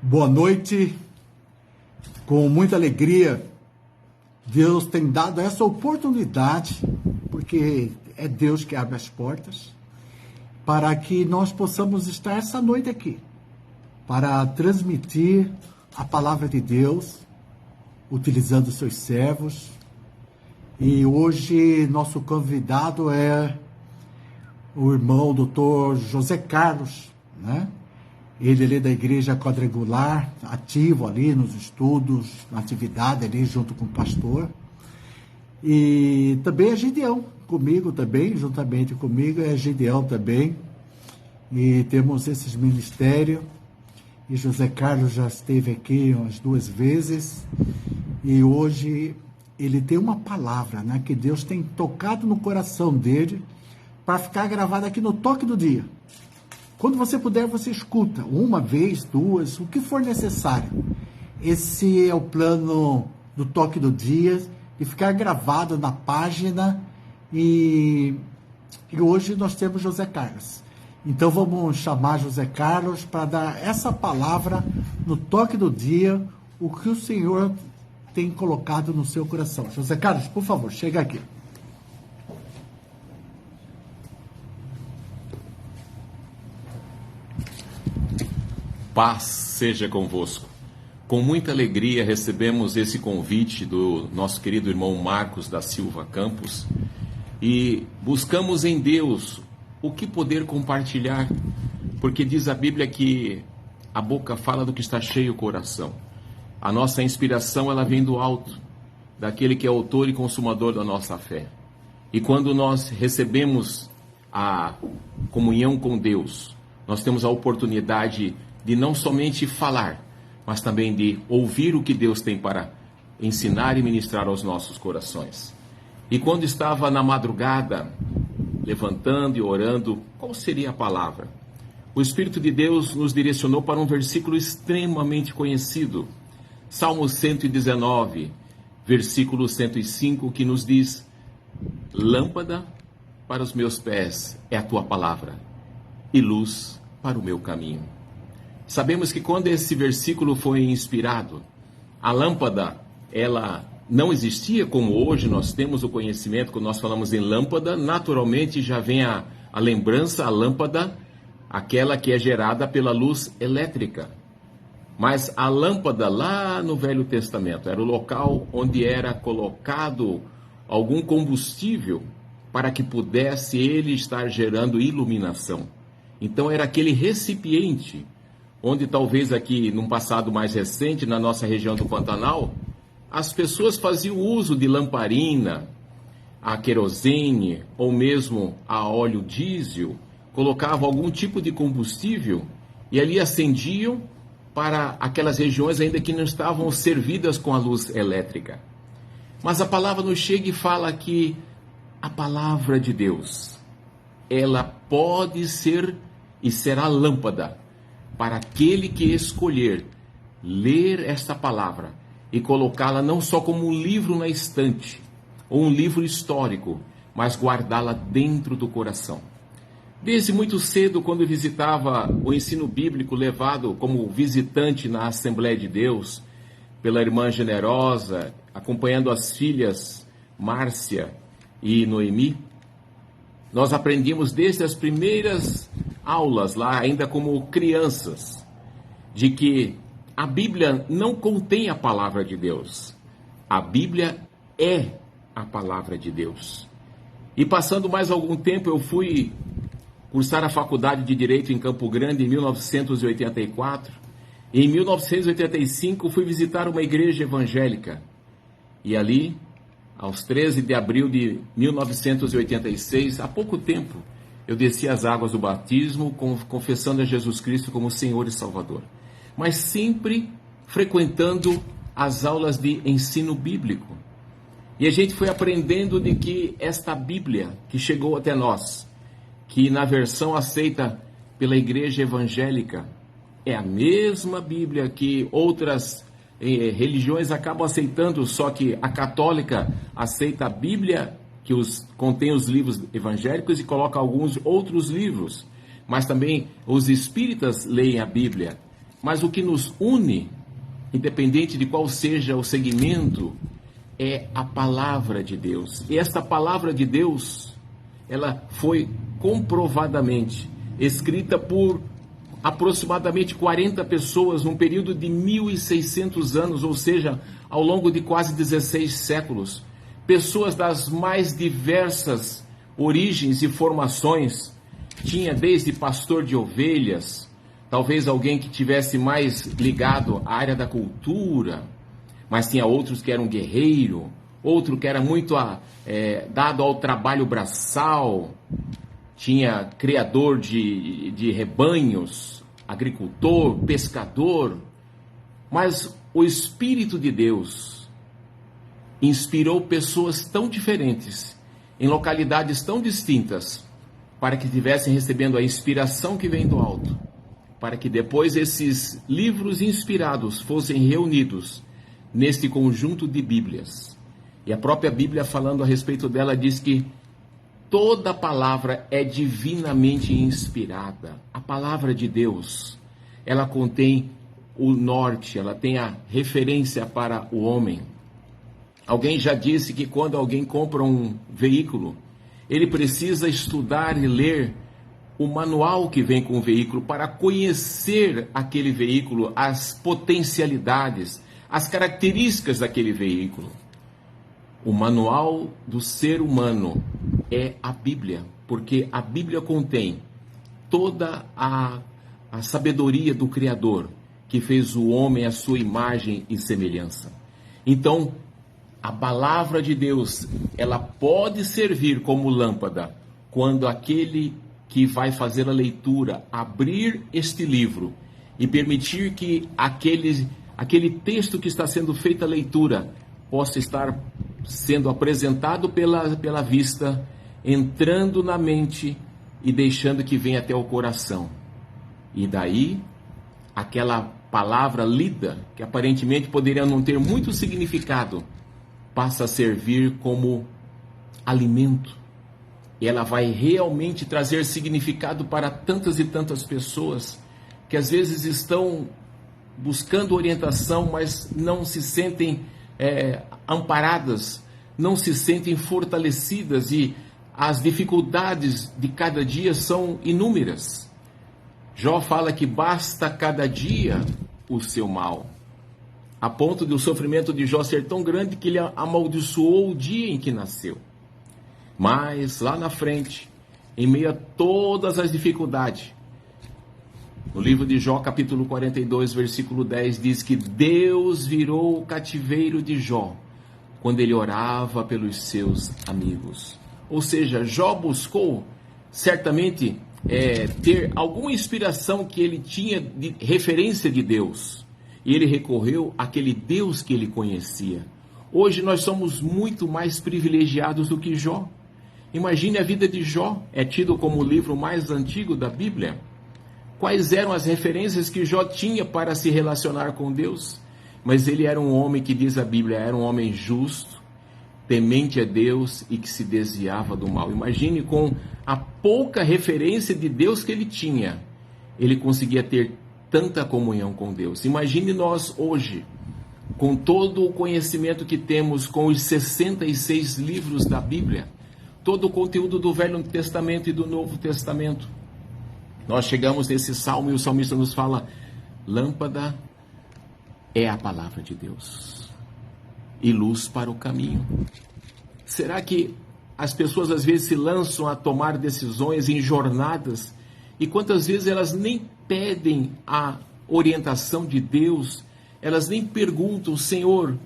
Boa noite, com muita alegria, Deus tem dado essa oportunidade, porque é Deus que abre as portas, para que nós possamos estar essa noite aqui, para transmitir a palavra de Deus, utilizando seus servos. E hoje nosso convidado é o irmão Dr. José Carlos, né? Ele é da Igreja Quadrangular, ativo ali nos estudos, na atividade ali junto com o pastor. E também é Gideão, comigo também, juntamente comigo é Gideão também. E temos esses ministérios. E José Carlos já esteve aqui umas 2 vezes. E hoje ele tem uma palavra, né, que Deus tem tocado no coração dele para ficar gravada aqui no toque do dia. Quando você puder, você escuta, 1 vez, 2, o que for necessário. Esse é o plano do toque do dia, de ficar gravado na página, e hoje nós temos José Carlos. Então vamos chamar José Carlos para dar essa palavra no toque do dia, o que o Senhor tem colocado no seu coração. José Carlos, por favor, chega aqui. Paz seja convosco. Com muita alegria recebemos esse convite do nosso querido irmão Marcos da Silva Campos e buscamos em Deus o que poder compartilhar, porque diz a Bíblia que a boca fala do que está cheio o coração. A nossa inspiração ela vem do alto, daquele que é autor e consumador da nossa fé. E quando nós recebemos a comunhão com Deus, nós temos a oportunidade de não somente falar, mas também de ouvir o que Deus tem para ensinar e ministrar aos nossos corações. E quando estava na madrugada, levantando e orando, qual seria a palavra? O Espírito de Deus nos direcionou para um versículo extremamente conhecido, Salmo 119, versículo 105, que nos diz: lâmpada para os meus pés é a tua palavra, e luz para o meu caminho. Sabemos que quando esse versículo foi inspirado, a lâmpada, ela não existia como hoje nós temos o conhecimento. Quando nós falamos em lâmpada, naturalmente já vem a lembrança, a lâmpada, aquela que é gerada pela luz elétrica. Mas a lâmpada lá no Velho Testamento era o local onde era colocado algum combustível para que pudesse ele estar gerando iluminação. Então era aquele recipiente onde talvez aqui, num passado mais recente, na nossa região do Pantanal, as pessoas faziam uso de lamparina, a querosene ou mesmo a óleo diesel, colocavam algum tipo de combustível e ali acendiam para aquelas regiões ainda que não estavam servidas com a luz elétrica. Mas a palavra nos chega e fala que a palavra de Deus, ela pode ser e será lâmpada para aquele que escolher ler esta palavra e colocá-la não só como um livro na estante, ou um livro histórico, mas guardá-la dentro do coração. Desde muito cedo, quando eu visitava o ensino bíblico levado como visitante na Assembleia de Deus, pela irmã Generosa, acompanhando as filhas Márcia e Noemi, nós aprendíamos desde as primeiras aulas lá, ainda como crianças, de que a Bíblia não contém a palavra de Deus. A Bíblia é a palavra de Deus. E passando mais algum tempo, eu fui cursar a faculdade de Direito em Campo Grande em 1984. E em 1985 fui visitar uma igreja evangélica. E ali, aos 13 de abril de 1986, há pouco tempo, eu desci as águas do batismo, confessando a Jesus Cristo como Senhor e Salvador. Mas sempre frequentando as aulas de ensino bíblico. E a gente foi aprendendo de que esta Bíblia que chegou até nós, que na versão aceita pela igreja evangélica, é a mesma Bíblia que outras religiões acabam aceitando, só que a católica aceita a Bíblia que contém os livros evangélicos e coloca alguns outros livros, mas também os espíritas leem a Bíblia. Mas o que nos une, independente de qual seja o segmento, é a palavra de Deus. E esta palavra de Deus, ela foi comprovadamente escrita por aproximadamente 40 pessoas num período de 1.600 anos, ou seja, ao longo de quase 16 séculos. Pessoas das mais diversas origens e formações. Tinha desde pastor de ovelhas, talvez alguém que tivesse mais ligado à área da cultura, mas tinha outros que eram guerreiro, outro que era muito dado ao trabalho braçal, tinha criador de rebanhos, agricultor, pescador, mas o Espírito de Deus inspirou pessoas tão diferentes, em localidades tão distintas, para que estivessem recebendo a inspiração que vem do alto, para que depois esses livros inspirados fossem reunidos neste conjunto de Bíblias. E a própria Bíblia, falando a respeito dela, diz que toda palavra é divinamente inspirada. A palavra de Deus, ela contém o norte, ela tem a referência para o homem. Alguém já disse que quando alguém compra um veículo, ele precisa estudar e ler o manual que vem com o veículo para conhecer aquele veículo, as potencialidades, as características daquele veículo. O manual do ser humano é a Bíblia, porque a Bíblia contém toda a sabedoria do Criador, que fez o homem à sua imagem e semelhança. Então, a palavra de Deus, ela pode servir como lâmpada quando aquele que vai fazer a leitura abrir este livro e permitir que aquele texto que está sendo feita a leitura possa estar sendo apresentado pela vista, entrando na mente e deixando que venha até o coração. E daí, aquela palavra lida, que aparentemente poderia não ter muito significado, passa a servir como alimento. E ela vai realmente trazer significado para tantas e tantas pessoas que às vezes estão buscando orientação, mas não se sentem amparadas, não se sentem fortalecidas, e as dificuldades de cada dia são inúmeras. Jó fala que basta cada dia o seu mal, a ponto de o sofrimento de Jó ser tão grande que ele amaldiçoou o dia em que nasceu. Mas lá na frente, em meio a todas as dificuldades, no livro de Jó, capítulo 42, versículo 10, diz que Deus virou o cativeiro de Jó quando ele orava pelos seus amigos. Ou seja, Jó buscou certamente ter alguma inspiração que ele tinha de referência de Deus. E ele recorreu àquele Deus que ele conhecia. Hoje nós somos muito mais privilegiados do que Jó. Imagine a vida de Jó, é tido como o livro mais antigo da Bíblia. Quais eram as referências que Jó tinha para se relacionar com Deus? Mas ele era um homem que, diz a Bíblia, era um homem justo, temente a Deus e que se desviava do mal. Imagine, com a pouca referência de Deus que ele tinha, ele conseguia ter tanta comunhão com Deus. Imagine nós hoje, com todo o conhecimento que temos, com os 66 livros da Bíblia, todo o conteúdo do Velho Testamento e do Novo Testamento. Nós chegamos nesse salmo e o salmista nos fala: lâmpada é a palavra de Deus e luz para o caminho. Será que as pessoas às vezes se lançam a tomar decisões em jornadas e quantas vezes elas nem pedem a orientação de Deus, elas nem perguntam: Senhor,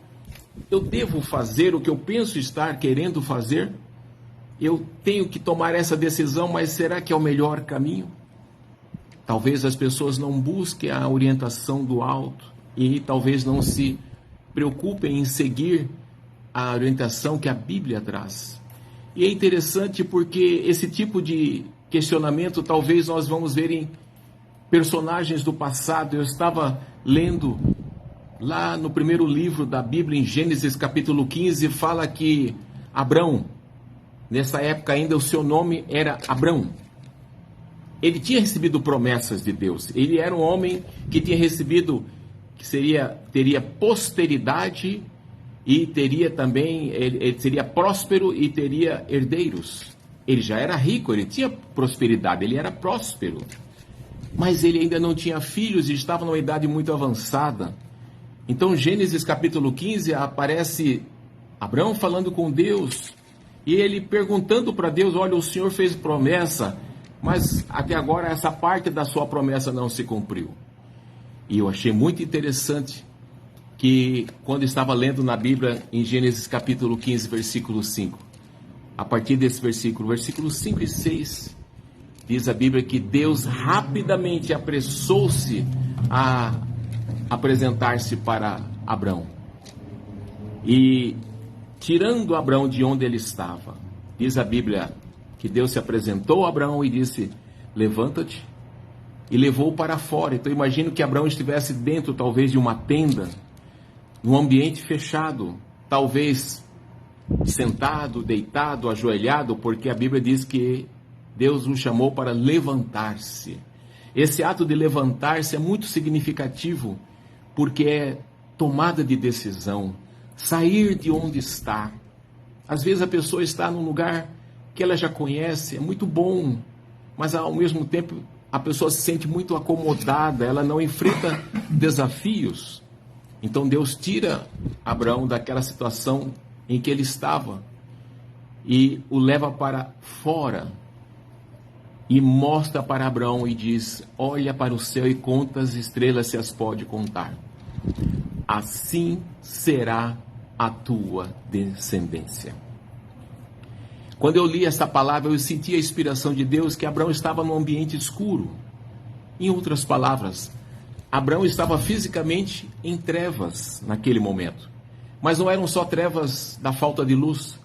eu devo fazer o que eu penso estar querendo fazer? Eu tenho que tomar essa decisão, mas será que é o melhor caminho? Talvez as pessoas não busquem a orientação do alto e talvez não se preocupem em seguir a orientação que a Bíblia traz. E é interessante porque esse tipo de questionamento talvez nós vamos ver em personagens do passado. Eu estava lendo lá no primeiro livro da Bíblia, em Gênesis capítulo 15, fala que Abrão, nessa época ainda o seu nome era Abrão. ele tinha recebido promessas de Deus. Ele era um homem que tinha recebido, teria posteridade e teria também, ele seria próspero e teria herdeiros. Ele já era rico, ele tinha prosperidade, ele era próspero. Mas ele ainda não tinha filhos e estava numa idade muito avançada. Então, Gênesis capítulo 15, aparece Abraão falando com Deus, e ele perguntando para Deus: olha, o Senhor fez promessa, mas até agora essa parte da sua promessa não se cumpriu. E eu achei muito interessante que, quando estava lendo na Bíblia, em Gênesis capítulo 15, versículo 5, a partir desse versículos 5 e 6, diz a Bíblia que Deus rapidamente apressou-se a apresentar-se para Abrão. E tirando Abrão de onde ele estava, diz a Bíblia que Deus se apresentou a Abrão e disse: levanta-te, e levou para fora. Então imagino que Abrão estivesse dentro talvez de uma tenda, num ambiente fechado, talvez sentado, deitado, ajoelhado, porque a Bíblia diz que Deus o chamou para levantar-se. Esse ato de levantar-se é muito significativo, porque é tomada de decisão, sair de onde está. Às vezes a pessoa está num lugar que ela já conhece, é muito bom, mas ao mesmo tempo a pessoa se sente muito acomodada, ela não enfrenta desafios. Então Deus tira Abraão daquela situação em que ele estava e o leva para fora e mostra para Abraão e diz: olha para o céu e conta as estrelas, se as pode contar. Assim será a tua descendência. Quando eu li essa palavra, eu senti a inspiração de Deus que Abraão estava num ambiente escuro. Em outras palavras, Abraão estava fisicamente em trevas naquele momento. Mas não eram só trevas da falta de luz,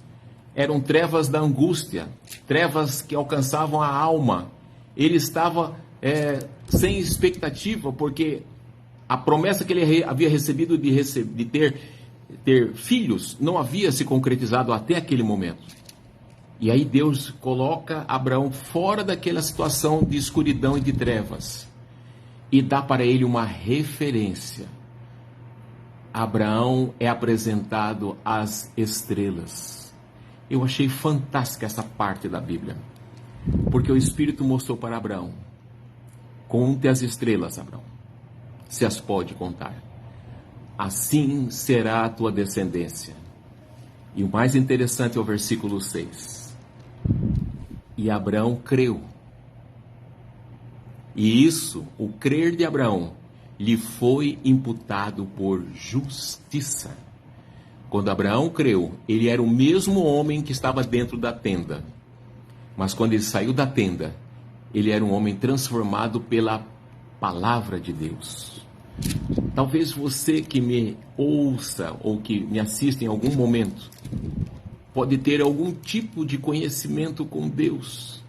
eram trevas da angústia, trevas que alcançavam a alma. Ele estava sem expectativa, porque a promessa que ele havia recebido de ter filhos não havia se concretizado até aquele momento. E aí Deus coloca Abraão fora daquela situação de escuridão e de trevas e dá para ele uma referência. Abraão é apresentado às estrelas. Eu achei fantástica essa parte da Bíblia, porque o Espírito mostrou para Abraão: conte as estrelas, Abraão, se as pode contar. Assim será a tua descendência. E o mais interessante é o versículo 6. E Abraão creu. E isso, o crer de Abraão, lhe foi imputado por justiça. Quando Abraão creu, ele era o mesmo homem que estava dentro da tenda. Mas quando ele saiu da tenda, ele era um homem transformado pela palavra de Deus. Talvez você que me ouça ou que me assista em algum momento, pode ter algum tipo de conhecimento com Deus.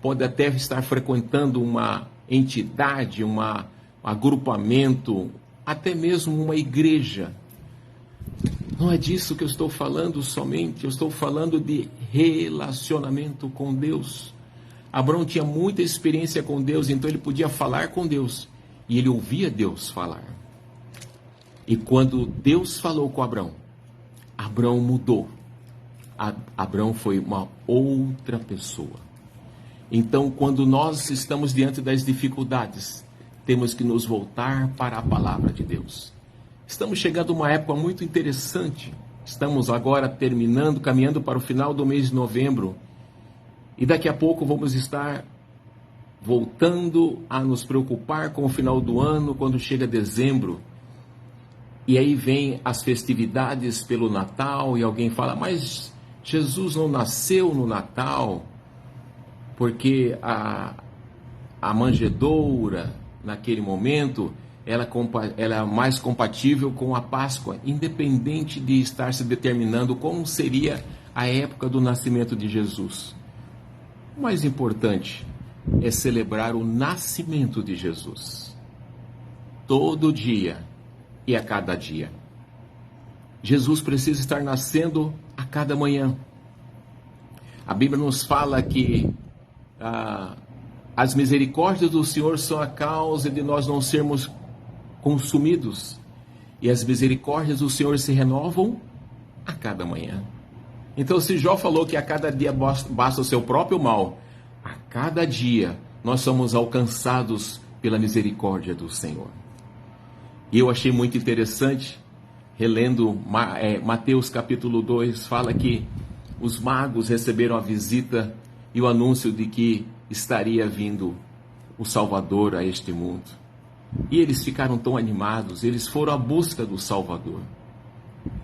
Pode até estar frequentando uma entidade, um agrupamento, até mesmo uma igreja. Não é disso que eu estou falando somente, eu estou falando de relacionamento com Deus. Abraão tinha muita experiência com Deus, então ele podia falar com Deus, e ele ouvia Deus falar. E quando Deus falou com Abraão, Abraão mudou. Abraão foi uma outra pessoa. Então, quando nós estamos diante das dificuldades, temos que nos voltar para a palavra de Deus. Estamos chegando a uma época muito interessante. Estamos agora caminhando para o final do mês de novembro. E daqui a pouco vamos estar voltando a nos preocupar com o final do ano, quando chega dezembro. E aí vem as festividades pelo Natal, e alguém fala: mas Jesus não nasceu no Natal, porque a manjedoura, naquele momento, ela é mais compatível com a Páscoa, independente de estar se determinando como seria a época do nascimento de Jesus. O mais importante é celebrar o nascimento de Jesus, todo dia e a cada dia. Jesus precisa estar nascendo a cada manhã. A Bíblia nos fala que as misericórdias do Senhor são a causa de nós não sermos consumidos. E as misericórdias do Senhor se renovam a cada manhã. Então, se Jó falou que a cada dia basta o seu próprio mal, a cada dia nós somos alcançados pela misericórdia do Senhor. E eu achei muito interessante, relendo Mateus capítulo 2, fala que os magos receberam a visita e o anúncio de que estaria vindo o Salvador a este mundo. E eles ficaram tão animados, eles foram à busca do Salvador.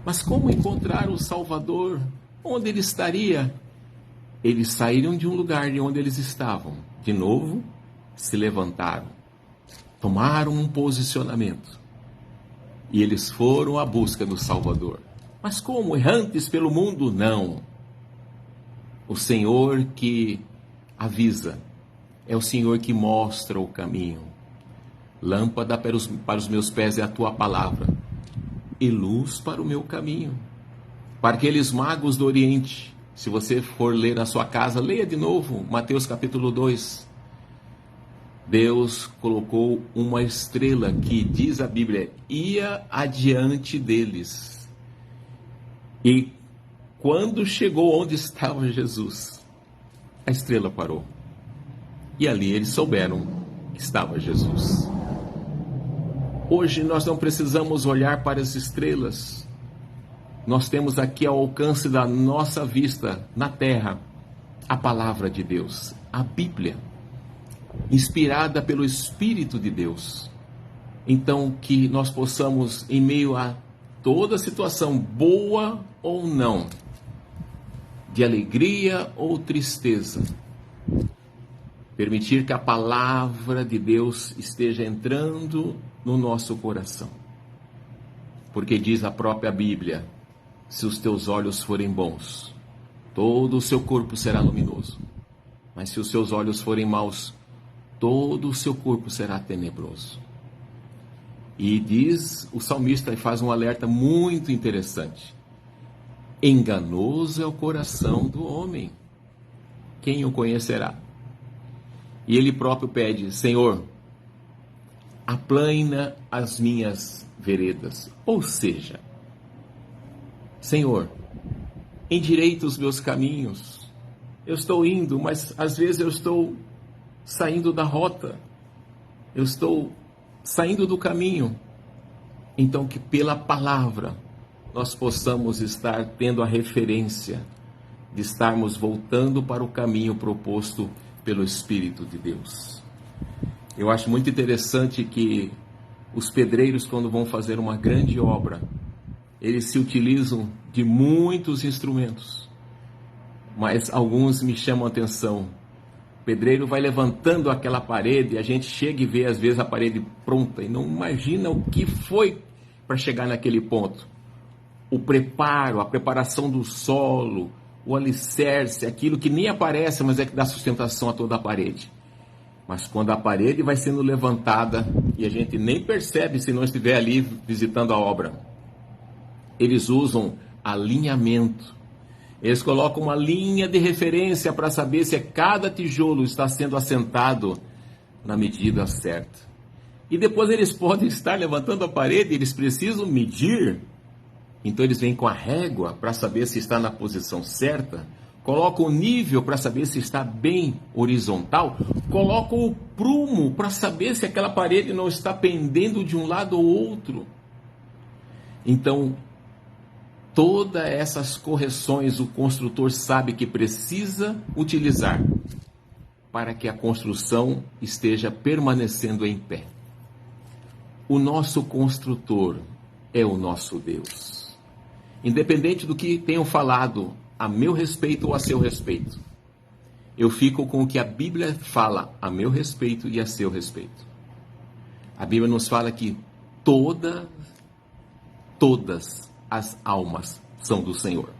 Mas como encontrar o Salvador? Onde ele estaria? Eles saíram de um lugar de onde eles estavam. De novo, se levantaram. Tomaram um posicionamento. E eles foram à busca do Salvador. Mas como? Errantes pelo mundo? Não. O Senhor que avisa. É o Senhor que mostra o caminho. Lâmpada para os meus pés é a tua palavra. E luz para o meu caminho. Para aqueles magos do Oriente, se você for ler na sua casa, leia de novo Mateus capítulo 2. Deus colocou uma estrela que, diz a Bíblia, ia adiante deles. E quando chegou onde estava Jesus, a estrela parou. E ali eles souberam que estava Jesus. Hoje nós não precisamos olhar para as estrelas. Nós temos aqui ao alcance da nossa vista, na terra, a palavra de Deus, a Bíblia, inspirada pelo Espírito de Deus. Então, que nós possamos, em meio a toda situação, boa ou não, de alegria ou tristeza, permitir que a palavra de Deus esteja entrando no nosso coração. Porque diz a própria Bíblia, se os teus olhos forem bons, todo o seu corpo será luminoso. Mas se os seus olhos forem maus, todo o seu corpo será tenebroso. E diz o salmista, e faz um alerta muito interessante. Enganoso é o coração do homem. Quem o conhecerá? E ele próprio pede, Senhor, aplana as minhas veredas. Ou seja, Senhor, endireita os meus caminhos. Eu estou indo, mas às vezes eu estou saindo da rota. Eu estou saindo do caminho. Então que pela palavra nós possamos estar tendo a referência de estarmos voltando para o caminho proposto pelo Espírito de Deus. Eu acho muito interessante que os pedreiros, quando vão fazer uma grande obra, eles se utilizam de muitos instrumentos, mas alguns me chamam a atenção. O pedreiro vai levantando aquela parede, a gente chega e vê às vezes a parede pronta e não imagina o que foi para chegar naquele ponto. O preparo, a preparação do solo, o alicerce, aquilo que nem aparece, mas é que dá sustentação a toda a parede. Mas quando a parede vai sendo levantada e a gente nem percebe se não estiver ali visitando a obra, eles usam alinhamento. Eles colocam uma linha de referência para saber se cada tijolo está sendo assentado na medida certa. E depois eles podem estar levantando a parede, eles precisam medir. Então eles vêm com a régua para saber se está na posição certa, colocam o nível para saber se está bem horizontal, colocam o prumo para saber se aquela parede não está pendendo de um lado ou outro. Então, todas essas correções o construtor sabe que precisa utilizar para que a construção esteja permanecendo em pé. O nosso construtor é o nosso Deus. Independente do que tenham falado a meu respeito ou a seu respeito, eu fico com o que a Bíblia fala a meu respeito e a seu respeito. A Bíblia nos fala que todas as almas são do Senhor.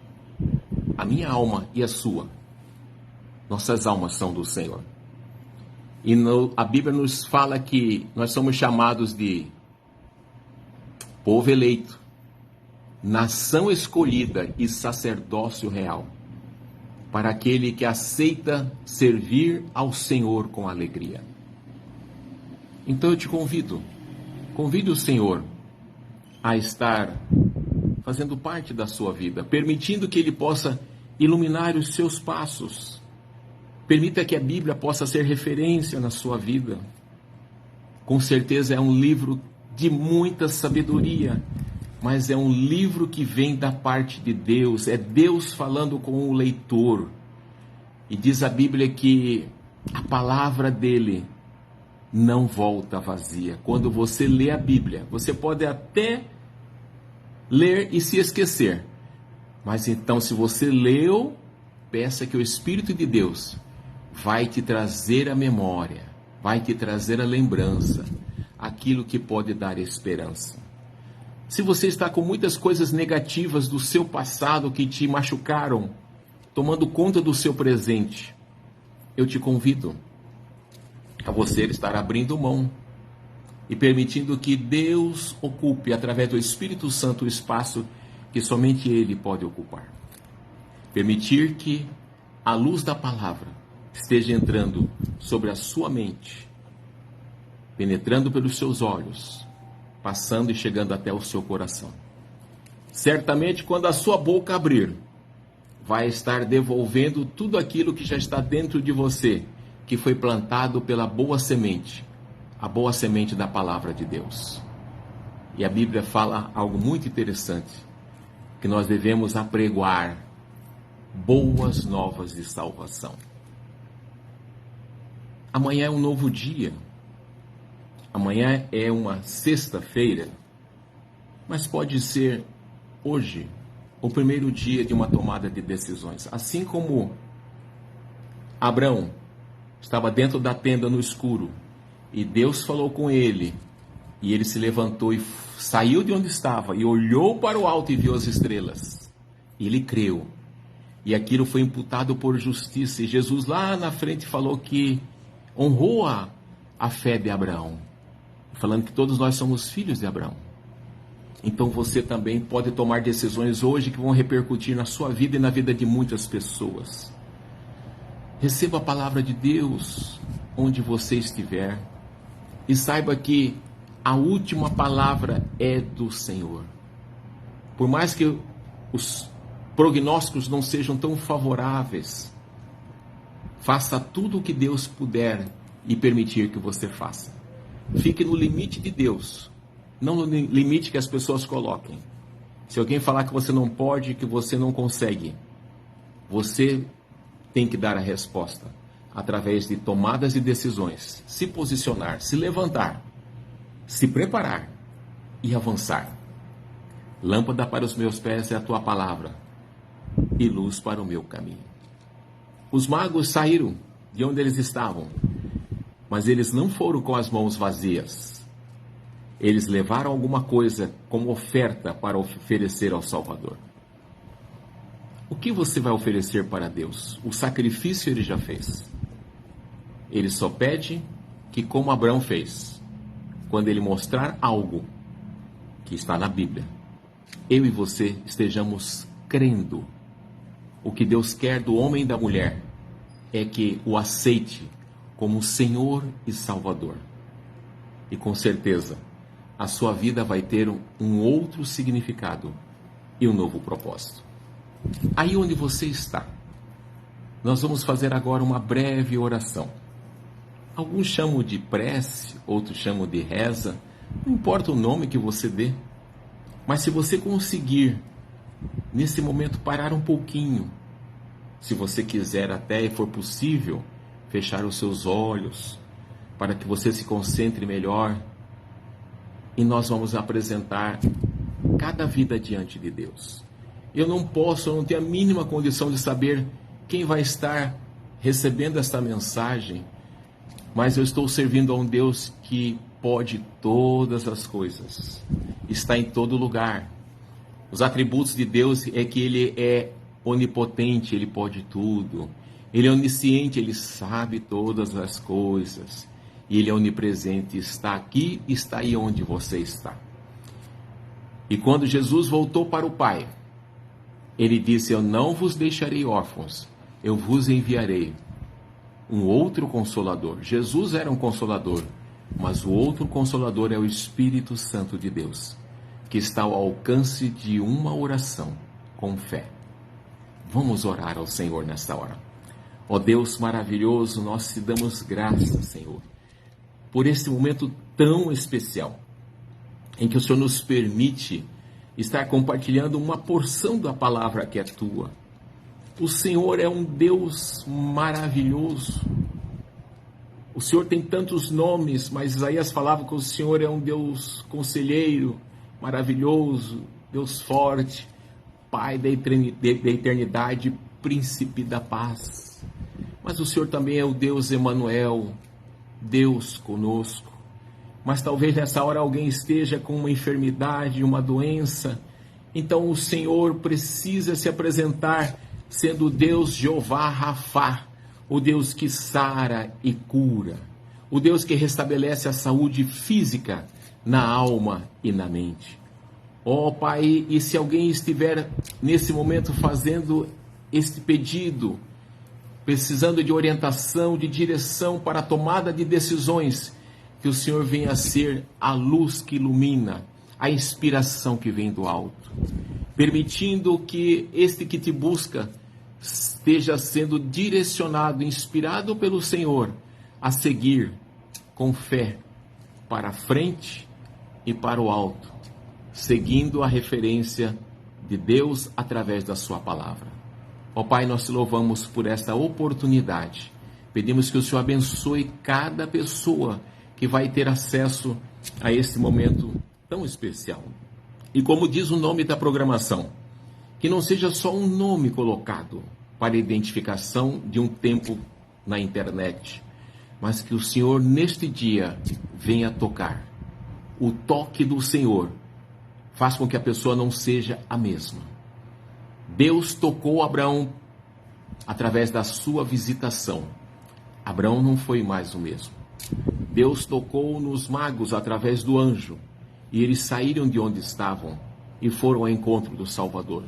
A minha alma e a sua. Nossas almas são do Senhor. E a Bíblia nos fala que nós somos chamados de povo eleito, nação escolhida e sacerdócio real, para aquele que aceita servir ao Senhor com alegria. Então eu te convido o Senhor a estar fazendo parte da sua vida, permitindo que Ele possa iluminar os seus passos. Permita que a Bíblia possa ser referência na sua vida. Com certeza é um livro de muita sabedoria, mas é um livro que vem da parte de Deus, é Deus falando com o leitor. E diz a Bíblia que a palavra dele não volta vazia. Quando você lê a Bíblia, você pode até ler e se esquecer. Mas então, se você leu, peça que o Espírito de Deus vai te trazer a memória, vai te trazer a lembrança, aquilo que pode dar esperança. Se você está com muitas coisas negativas do seu passado que te machucaram, tomando conta do seu presente, eu te convido a você estar abrindo mão e permitindo que Deus ocupe, através do Espírito Santo, o espaço que somente Ele pode ocupar. Permitir que a luz da palavra esteja entrando sobre a sua mente, penetrando pelos seus olhos, passando e chegando até o seu coração. Certamente, quando a sua boca abrir, vai estar devolvendo tudo aquilo que já está dentro de você, que foi plantado pela boa semente, a boa semente da palavra de Deus. E a Bíblia fala algo muito interessante, que nós devemos apregoar boas novas de salvação. Amanhã é um novo dia. Amanhã é uma sexta-feira, mas pode ser hoje o primeiro dia de uma tomada de decisões. Assim como Abraão estava dentro da tenda no escuro e Deus falou com ele, e ele se levantou e saiu de onde estava e olhou para o alto e viu as estrelas. Ele creu e aquilo foi imputado por justiça, e Jesus lá na frente falou que honrou a fé de Abraão, falando que todos nós somos filhos de Abraão. Então você também pode tomar decisões hoje que vão repercutir na sua vida e na vida de muitas pessoas. Receba a palavra de Deus onde você estiver e saiba que a última palavra é do Senhor. Por mais que os prognósticos não sejam tão favoráveis, faça tudo o que Deus puder e permitir que você faça. Fique no limite de Deus, não no limite que as pessoas coloquem. Se alguém falar que você não pode, que você não consegue, você tem que dar a resposta através de tomadas de decisões, se posicionar, se levantar, se preparar e avançar. Lâmpada para os meus pés é a tua palavra e luz para o meu caminho. Os magos saíram de onde eles estavam, mas eles não foram com as mãos vazias. Eles levaram alguma coisa como oferta para oferecer ao Salvador. O que você vai oferecer para Deus? O sacrifício ele já fez. Ele só pede que, como Abraão fez, quando ele mostrar algo que está na Bíblia, eu e você estejamos crendo. O que Deus quer do homem e da mulher é que o aceite como Senhor e Salvador. E com certeza, a sua vida vai ter um outro significado e um novo propósito. Aí onde você está, nós vamos fazer agora uma breve oração. Alguns chamam de prece, outros chamam de reza, não importa o nome que você dê, mas se você conseguir, nesse momento, parar um pouquinho, se você quiser até e for possível, fechar os seus olhos, para que você se concentre melhor, e nós vamos apresentar cada vida diante de Deus. Eu não tenho a mínima condição de saber quem vai estar recebendo esta mensagem, mas eu estou servindo a um Deus que pode todas as coisas, está em todo lugar. Os atributos de Deus é que Ele é onipotente, Ele pode tudo. Ele é onisciente, Ele sabe todas as coisas. E Ele é onipresente, está aqui, está aí onde você está. E quando Jesus voltou para o Pai, Ele disse: eu não vos deixarei órfãos, eu vos enviarei um outro Consolador. Jesus era um Consolador, mas o outro Consolador é o Espírito Santo de Deus, que está ao alcance de uma oração com fé. Vamos orar ao Senhor nesta hora. Ó Deus maravilhoso, nós te damos graças, Senhor, por este momento tão especial, em que o Senhor nos permite estar compartilhando uma porção da palavra que é tua. O Senhor é um Deus maravilhoso. O Senhor tem tantos nomes, mas Isaías falava que o Senhor é um Deus conselheiro, maravilhoso, Deus forte, Pai da eternidade, Príncipe da paz. Mas o Senhor também é o Deus Emanuel, Deus conosco. Mas talvez nessa hora alguém esteja com uma enfermidade, uma doença. Então o Senhor precisa se apresentar sendo Deus Jeová Rafá, o Deus que sara e cura, o Deus que restabelece a saúde física na alma e na mente. Ó Pai, e se alguém estiver nesse momento fazendo este pedido, precisando de orientação, de direção para a tomada de decisões, que o Senhor venha a ser a luz que ilumina, a inspiração que vem do alto, permitindo que este que te busca esteja sendo direcionado, inspirado pelo Senhor, a seguir com fé para a frente e para o alto, seguindo a referência de Deus através da sua palavra. Ó Pai, nós te louvamos por esta oportunidade. Pedimos que o Senhor abençoe cada pessoa que vai ter acesso a esse momento tão especial. E como diz o nome da programação, que não seja só um nome colocado para identificação de um tempo na internet, mas que o Senhor neste dia venha tocar. O toque do Senhor faz com que a pessoa não seja a mesma. Deus tocou Abraão através da sua visitação. Abraão não foi mais o mesmo. Deus tocou nos magos através do anjo, e eles saíram de onde estavam e foram ao encontro do Salvador.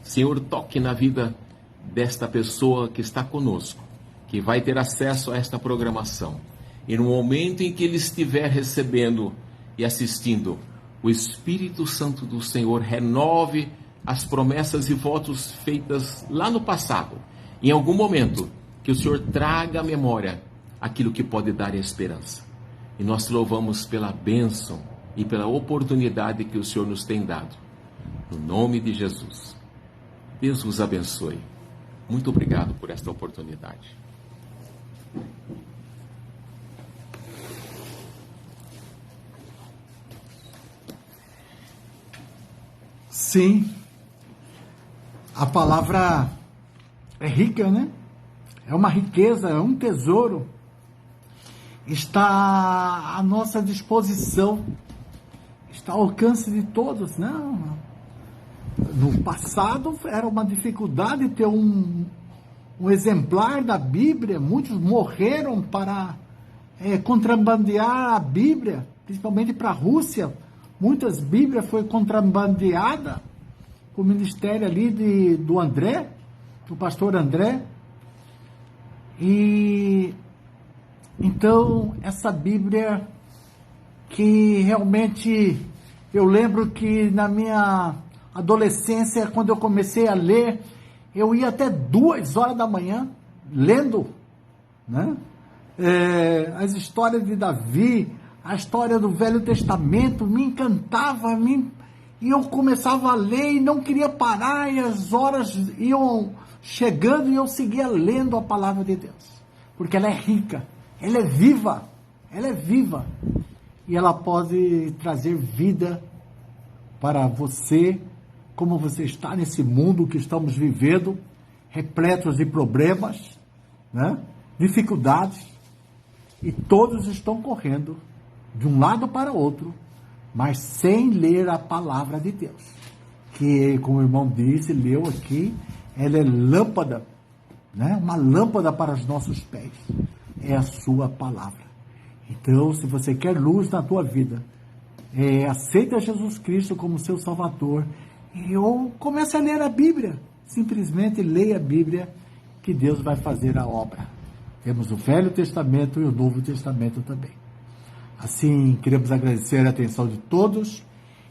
Senhor, toque na vida desta pessoa que está conosco, que vai ter acesso a esta programação. E no momento em que ele estiver recebendo e assistindo, o Espírito Santo do Senhor renove as promessas e votos feitas lá no passado. Em algum momento, que o Senhor traga à memória aquilo que pode dar esperança. E nós te louvamos pela bênção e pela oportunidade que o Senhor nos tem dado. No nome de Jesus. Deus vos abençoe. Muito obrigado por esta oportunidade. Sim, a palavra é rica, né? É uma riqueza, é um tesouro. Está à nossa disposição, está ao alcance de todos, né? No passado era uma dificuldade ter um exemplar da Bíblia. Muitos morreram para contrabandear a Bíblia, principalmente para a Rússia. Muitas Bíblias foi contrabandeada com o ministério ali do André, do pastor André. E então essa Bíblia que realmente eu lembro que na minha adolescência, quando eu comecei a ler, eu ia até 2 horas da manhã lendo, né? As histórias de Davi, a história do Velho Testamento me encantava, e eu começava a ler e não queria parar, e as horas iam chegando e eu seguia lendo a palavra de Deus, porque ela é rica, ela é viva, e ela pode trazer vida para você, como você está nesse mundo que estamos vivendo, repletos de problemas, né? Dificuldades, e todos estão correndo de um lado para o outro, mas sem ler a palavra de Deus, que, como o irmão disse, leu aqui, ela é lâmpada, né? Uma lâmpada para os nossos pés, é a sua palavra. Então, se você quer luz na tua vida, aceita Jesus Cristo como seu Salvador, ou comece a ler a Bíblia, simplesmente leia a Bíblia, que Deus vai fazer a obra. Temos o Velho Testamento e o Novo Testamento também. Assim, queremos agradecer a atenção de todos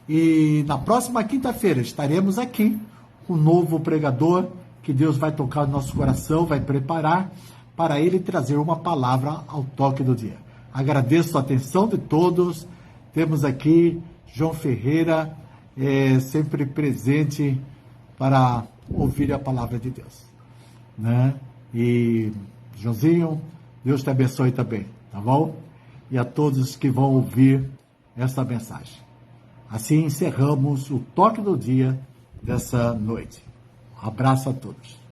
e na próxima quinta-feira estaremos aqui com um novo pregador que Deus vai tocar no nosso coração, vai preparar para ele trazer uma palavra ao toque do dia. Agradeço a atenção de todos. Temos aqui João Ferreira, sempre presente para ouvir a palavra de Deus. Né? E, Joãozinho, Deus te abençoe também, tá bom? E a todos que vão ouvir essa mensagem. Assim encerramos o toque do dia dessa noite. Um abraço a todos.